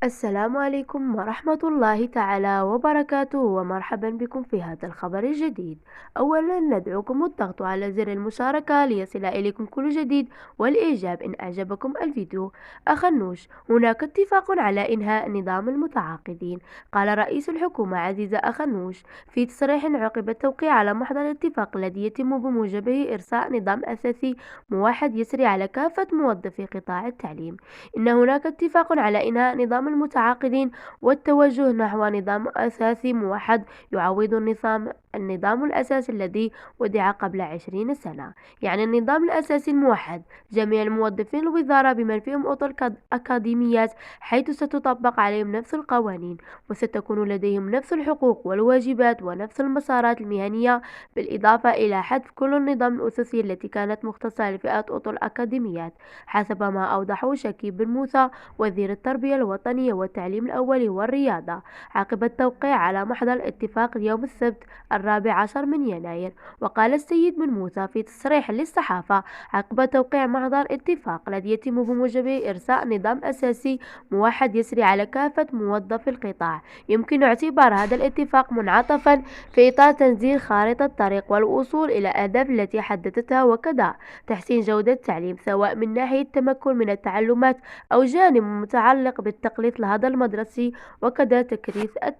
السلام عليكم ورحمة الله تعالى وبركاته، ومرحبا بكم في هذا الخبر الجديد. أولا ندعوكم الضغط على زر المشاركة ليصل إليكم كل جديد، والإعجاب إن أعجبكم الفيديو. أخنوش: هناك اتفاق على إنهاء نظام المتعاقدين. قال رئيس الحكومة عزيز أخنوش في تصريح عقب التوقيع على محضر الاتفاق الذي يتم بموجبه إرساء نظام أساسي موحد يسري على كافة موظفي قطاع التعليم. إن هناك اتفاق على إنهاء نظام المتعاقدين والتوجه نحو نظام أساسي موحد يعوض النظام الأساسي الذي وضع قبل 20 سنة. يعني النظام الأساسي الموحد جميع الموظفين الوزارة بمن فيهم أطر أكاديميات، حيث ستطبق عليهم نفس القوانين، وستكون لديهم نفس الحقوق والواجبات ونفس المسارات المهنية، بالإضافة إلى حذف كل النظام الأسسي التي كانت مختصة لفئات أطر الأكاديميات، حسب ما أوضحه شكيب بن موسى وزير التربية الوطنية والتعليم الأولي والرياضة عقب التوقيع على محضر الاتفاق يوم السبت 14 من يناير. وقال السيد بن موسى في تصريح للصحافة عقب توقيع محضر الاتفاق الذي يتم بموجبه إرساء نظام أساسي موحد يسري على كافة موظفي القطاع، يمكن اعتبار هذا الاتفاق منعطفا في إطار تنزيل خارطة الطريق والوصول إلى الأهداف التي حددتها، وكذا تحسين جودة التعليم سواء من ناحية التمكن من التعلمات أو جانب متعلق بالتقليص الهدر المدرسي، وكذا تكريس التفكير.